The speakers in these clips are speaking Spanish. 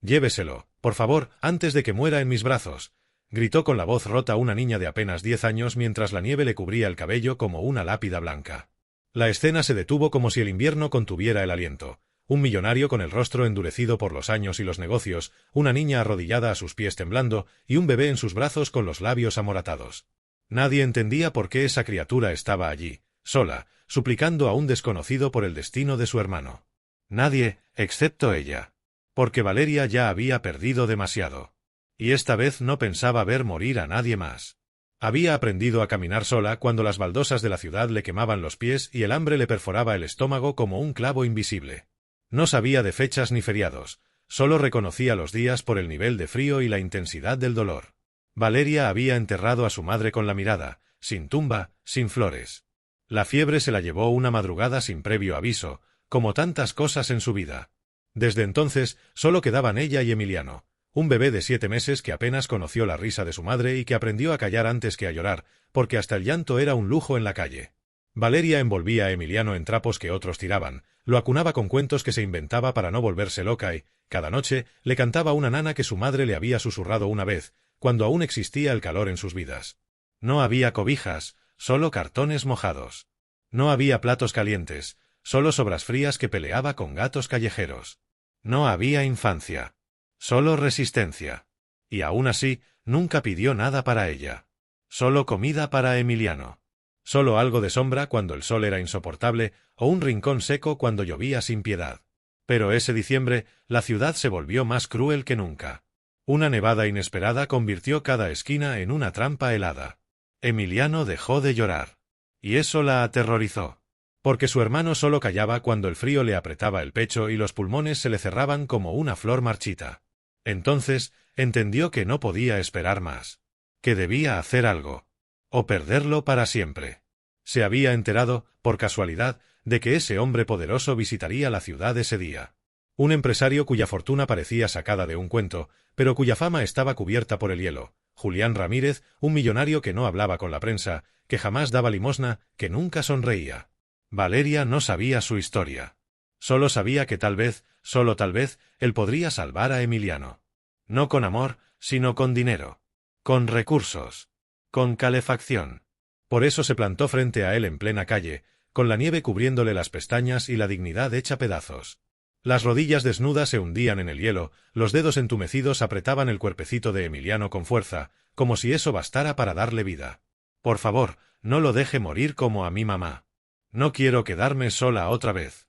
Lléveselo, por favor, antes de que muera en mis brazos, gritó con la voz rota una niña de apenas 10 años mientras la nieve le cubría el cabello como una lápida blanca. La escena se detuvo como si el invierno contuviera el aliento. Un millonario con el rostro endurecido por los años y los negocios, una niña arrodillada a sus pies temblando, y un bebé en sus brazos con los labios amoratados. Nadie entendía por qué esa criatura estaba allí, sola, suplicando a un desconocido por el destino de su hermano. Nadie, excepto ella. Porque Valeria ya había perdido demasiado. Y esta vez no pensaba ver morir a nadie más. Había aprendido a caminar sola cuando las baldosas de la ciudad le quemaban los pies y el hambre le perforaba el estómago como un clavo invisible. No sabía de fechas ni feriados, solo reconocía los días por el nivel de frío y la intensidad del dolor. Valeria había enterrado a su madre con la mirada, sin tumba, sin flores. La fiebre se la llevó una madrugada sin previo aviso, como tantas cosas en su vida. Desde entonces, solo quedaban ella y Emiliano, un bebé de 7 meses que apenas conoció la risa de su madre y que aprendió a callar antes que a llorar, porque hasta el llanto era un lujo en la calle. Valeria envolvía a Emiliano en trapos que otros tiraban, lo acunaba con cuentos que se inventaba para no volverse loca y, cada noche, le cantaba una nana que su madre le había susurrado una vez, cuando aún existía el calor en sus vidas. No había cobijas, solo cartones mojados. No había platos calientes, solo sobras frías que peleaba con gatos callejeros. No había infancia. Solo resistencia. Y aún así, nunca pidió nada para ella. Solo comida para Emiliano. Solo algo de sombra cuando el sol era insoportable o un rincón seco cuando llovía sin piedad. Pero ese diciembre, la ciudad se volvió más cruel que nunca. Una nevada inesperada convirtió cada esquina en una trampa helada. Emiliano dejó de llorar. Y eso la aterrorizó. Porque su hermano solo callaba cuando el frío le apretaba el pecho y los pulmones se le cerraban como una flor marchita. Entonces, entendió que no podía esperar más. Que debía hacer algo. O perderlo para siempre. Se había enterado, por casualidad, de que ese hombre poderoso visitaría la ciudad ese día. Un empresario cuya fortuna parecía sacada de un cuento, pero cuya fama estaba cubierta por el hielo. Julián Ramírez, un millonario que no hablaba con la prensa, que jamás daba limosna, que nunca sonreía. Valeria no sabía su historia. Solo sabía que tal vez, solo tal vez, él podría salvar a Emiliano. No con amor, sino con dinero. Con recursos. Con calefacción. Por eso se plantó frente a él en plena calle, con la nieve cubriéndole las pestañas y la dignidad hecha pedazos. Las rodillas desnudas se hundían en el hielo, los dedos entumecidos apretaban el cuerpecito de Emiliano con fuerza, como si eso bastara para darle vida. Por favor, no lo deje morir como a mi mamá. No quiero quedarme sola otra vez.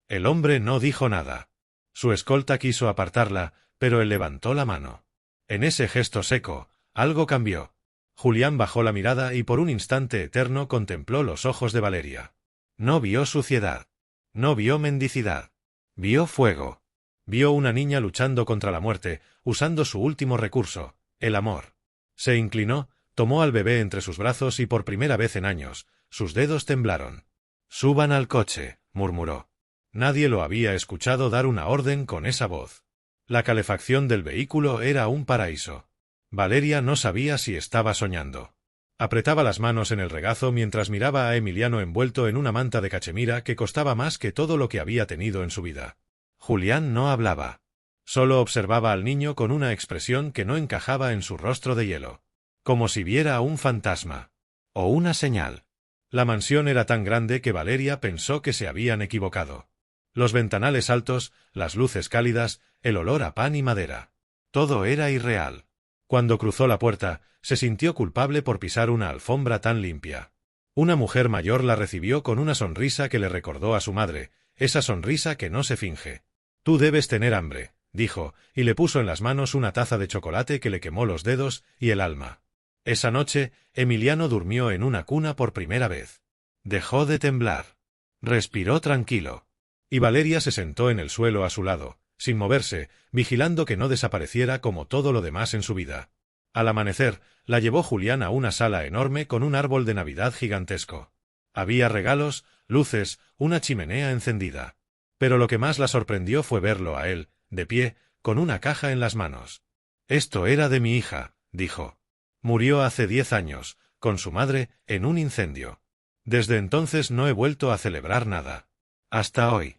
El hombre no dijo nada. Su escolta quiso apartarla, pero él levantó la mano. En ese gesto seco, algo cambió. Julián bajó la mirada y por un instante eterno contempló los ojos de Valeria. No vio suciedad. No vio mendicidad. Vio fuego. Vio una niña luchando contra la muerte, usando su último recurso, el amor. Se inclinó, tomó al bebé entre sus brazos y por primera vez en años, sus dedos temblaron. «Suban al coche», murmuró. Nadie lo había escuchado dar una orden con esa voz. La calefacción del vehículo era un paraíso. Valeria no sabía si estaba soñando. Apretaba las manos en el regazo mientras miraba a Emiliano envuelto en una manta de cachemira que costaba más que todo lo que había tenido en su vida. Julián no hablaba. Solo observaba al niño con una expresión que no encajaba en su rostro de hielo. Como si viera a un fantasma. O una señal. La mansión era tan grande que Valeria pensó que se habían equivocado. Los ventanales altos, las luces cálidas, el olor a pan y madera. Todo era irreal. Cuando cruzó la puerta, se sintió culpable por pisar una alfombra tan limpia. Una mujer mayor la recibió con una sonrisa que le recordó a su madre, esa sonrisa que no se finge. «Tú debes tener hambre», dijo, y le puso en las manos una taza de chocolate que le quemó los dedos y el alma. Esa noche, Emiliano durmió en una cuna por primera vez. Dejó de temblar. Respiró tranquilo. Y Valeria se sentó en el suelo a su lado, sin moverse, vigilando que no desapareciera como todo lo demás en su vida. Al amanecer, la llevó Julián a una sala enorme con un árbol de Navidad gigantesco. Había regalos, luces, una chimenea encendida. Pero lo que más la sorprendió fue verlo a él, de pie, con una caja en las manos. «Esto era de mi hija», dijo. «Murió hace 10 años, con su madre, en un incendio. Desde entonces no he vuelto a celebrar nada. Hasta hoy».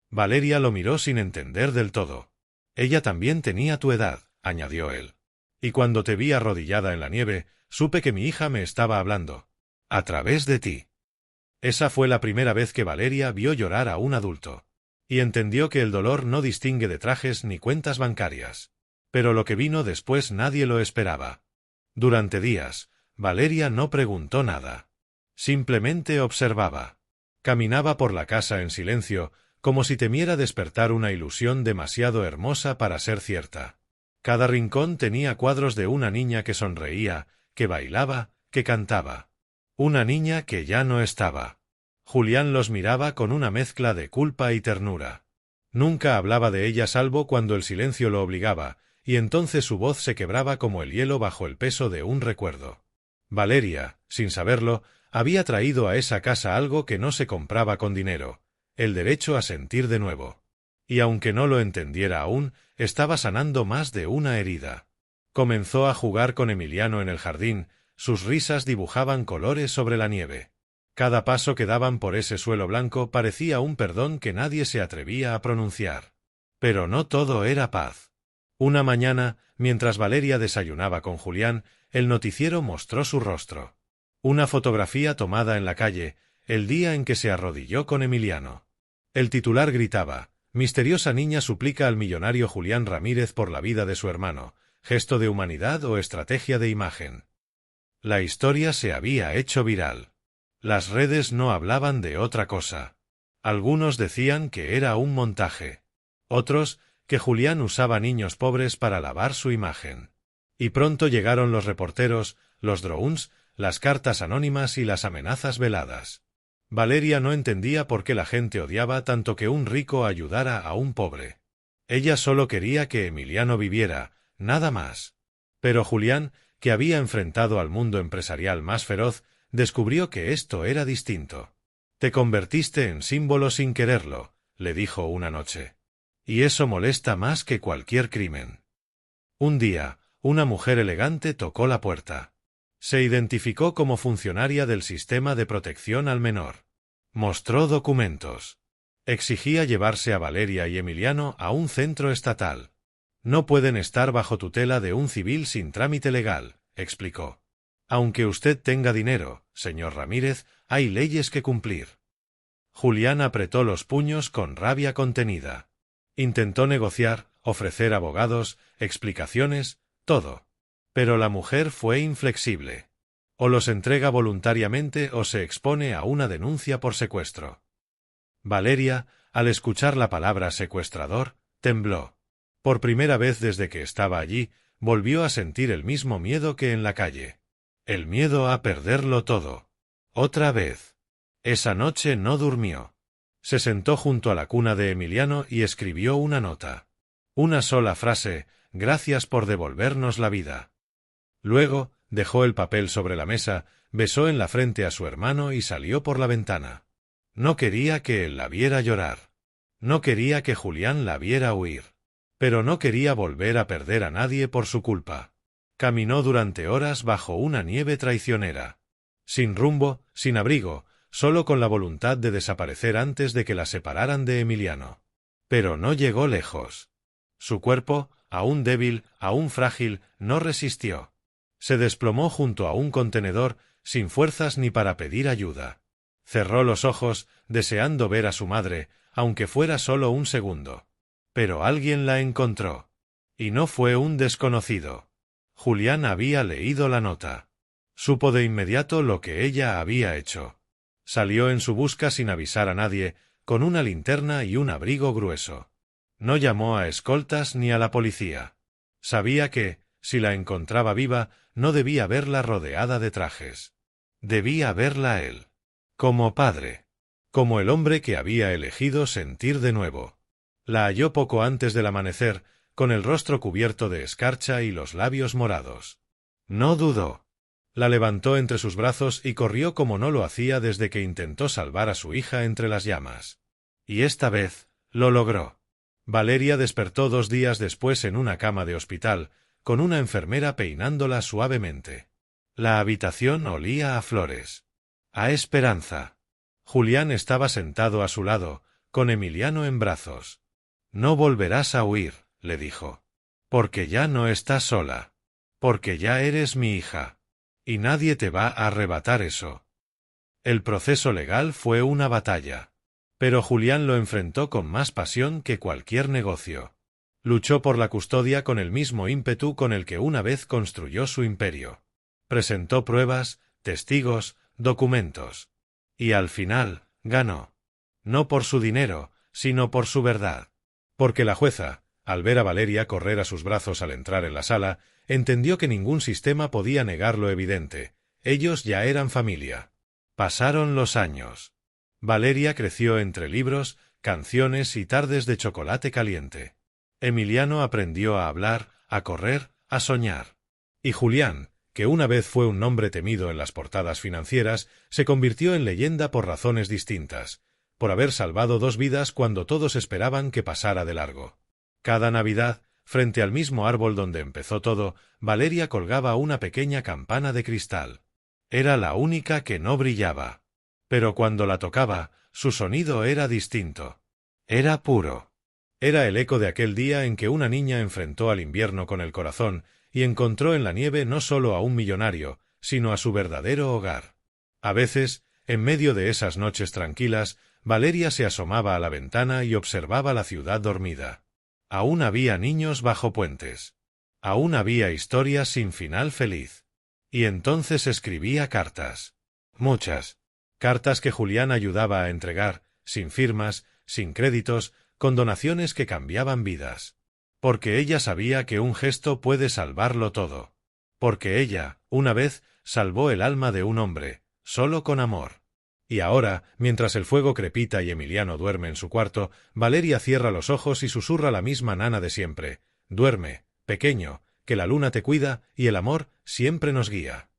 Valeria lo miró sin entender del todo. Ella también tenía tu edad, añadió él. Y cuando te vi arrodillada en la nieve, supe que mi hija me estaba hablando. A través de ti. Esa fue la primera vez que Valeria vio llorar a un adulto. Y entendió que el dolor no distingue de trajes ni cuentas bancarias. Pero lo que vino después nadie lo esperaba. Durante días, Valeria no preguntó nada. Simplemente observaba. Caminaba por la casa en silencio, como si temiera despertar una ilusión demasiado hermosa para ser cierta. Cada rincón tenía cuadros de una niña que sonreía, que bailaba, que cantaba. Una niña que ya no estaba. Julián los miraba con una mezcla de culpa y ternura. Nunca hablaba de ella salvo cuando el silencio lo obligaba, y entonces su voz se quebraba como el hielo bajo el peso de un recuerdo. Valeria, sin saberlo, había traído a esa casa algo que no se compraba con dinero, el derecho a sentir de nuevo. Y aunque no lo entendiera aún, estaba sanando más de una herida. Comenzó a jugar con Emiliano en el jardín, sus risas dibujaban colores sobre la nieve. Cada paso que daban por ese suelo blanco parecía un perdón que nadie se atrevía a pronunciar. Pero no todo era paz. Una mañana, mientras Valeria desayunaba con Julián, el noticiero mostró su rostro. Una fotografía tomada en la calle, el día en que se arrodilló con Emiliano. El titular gritaba: «Misteriosa niña suplica al millonario Julián Ramírez por la vida de su hermano, gesto de humanidad o estrategia de imagen». La historia se había hecho viral. Las redes no hablaban de otra cosa. Algunos decían que era un montaje. Otros, que Julián usaba niños pobres para lavar su imagen. Y pronto llegaron los reporteros, los drones, las cartas anónimas y las amenazas veladas. Valeria no entendía por qué la gente odiaba tanto que un rico ayudara a un pobre. Ella solo quería que Emiliano viviera, nada más. Pero Julián, que había enfrentado al mundo empresarial más feroz, descubrió que esto era distinto. «Te convertiste en símbolo sin quererlo», le dijo una noche. «Y eso molesta más que cualquier crimen». Un día, una mujer elegante tocó la puerta. Se identificó como funcionaria del sistema de protección al menor. Mostró documentos. Exigía llevarse a Valeria y Emiliano a un centro estatal. «No pueden estar bajo tutela de un civil sin trámite legal», explicó. «Aunque usted tenga dinero, señor Ramírez, hay leyes que cumplir». Julián apretó los puños con rabia contenida. Intentó negociar, ofrecer abogados, explicaciones, todo. Pero la mujer fue inflexible. O los entrega voluntariamente o se expone a una denuncia por secuestro. Valeria, al escuchar la palabra secuestrador, tembló. Por primera vez desde que estaba allí, volvió a sentir el mismo miedo que en la calle. El miedo a perderlo todo. Otra vez. Esa noche no durmió. Se sentó junto a la cuna de Emiliano y escribió una nota. Una sola frase: «Gracias por devolvernos la vida». Luego, dejó el papel sobre la mesa, besó en la frente a su hermano y salió por la ventana. No quería que él la viera llorar. No quería que Julián la viera huir. Pero no quería volver a perder a nadie por su culpa. Caminó durante horas bajo una nieve traicionera. Sin rumbo, sin abrigo, solo con la voluntad de desaparecer antes de que la separaran de Emiliano. Pero no llegó lejos. Su cuerpo, aún débil, aún frágil, no resistió. Se desplomó junto a un contenedor, sin fuerzas ni para pedir ayuda. Cerró los ojos, deseando ver a su madre, aunque fuera solo un segundo. Pero alguien la encontró. Y no fue un desconocido. Julián había leído la nota. Supo de inmediato lo que ella había hecho. Salió en su busca sin avisar a nadie, con una linterna y un abrigo grueso. No llamó a escoltas ni a la policía. Sabía que, si la encontraba viva, no debía verla rodeada de trajes. Debía verla él. Como padre. Como el hombre que había elegido sentir de nuevo. La halló poco antes del amanecer, con el rostro cubierto de escarcha y los labios morados. No dudó. La levantó entre sus brazos y corrió como no lo hacía desde que intentó salvar a su hija entre las llamas. Y esta vez, lo logró. Valeria despertó 2 días después en una cama de hospital, con una enfermera peinándola suavemente. La habitación olía a flores. A esperanza. Julián estaba sentado a su lado, con Emiliano en brazos. «No volverás a huir», le dijo. Porque ya no estás sola. Porque ya eres mi hija. Y nadie te va a arrebatar eso. El proceso legal fue una batalla. Pero Julián lo enfrentó con más pasión que cualquier negocio. Luchó por la custodia con el mismo ímpetu con el que una vez construyó su imperio. Presentó pruebas, testigos, documentos. Y al final, ganó. No por su dinero, sino por su verdad. Porque la jueza, al ver a Valeria correr a sus brazos al entrar en la sala, entendió que ningún sistema podía negar lo evidente. Ellos ya eran familia. Pasaron los años. Valeria creció entre libros, canciones y tardes de chocolate caliente. Emiliano aprendió a hablar, a correr, a soñar. Y Julián, que una vez fue un nombre temido en las portadas financieras, se convirtió en leyenda por razones distintas, por haber salvado 2 vidas cuando todos esperaban que pasara de largo. Cada Navidad, frente al mismo árbol donde empezó todo, Valeria colgaba una pequeña campana de cristal. Era la única que no brillaba. Pero cuando la tocaba, su sonido era distinto. Era puro. Era el eco de aquel día en que una niña enfrentó al invierno con el corazón y encontró en la nieve no solo a un millonario, sino a su verdadero hogar. A veces, en medio de esas noches tranquilas, Valeria se asomaba a la ventana y observaba la ciudad dormida. Aún había niños bajo puentes. Aún había historias sin final feliz. Y entonces escribía cartas. Muchas. Cartas que Julián ayudaba a entregar, sin firmas, sin créditos, con donaciones que cambiaban vidas. Porque ella sabía que un gesto puede salvarlo todo. Porque ella, una vez, salvó el alma de un hombre, solo con amor. Y ahora, mientras el fuego crepita y Emiliano duerme en su cuarto, Valeria cierra los ojos y susurra la misma nana de siempre. Duerme, pequeño, que la luna te cuida y el amor siempre nos guía.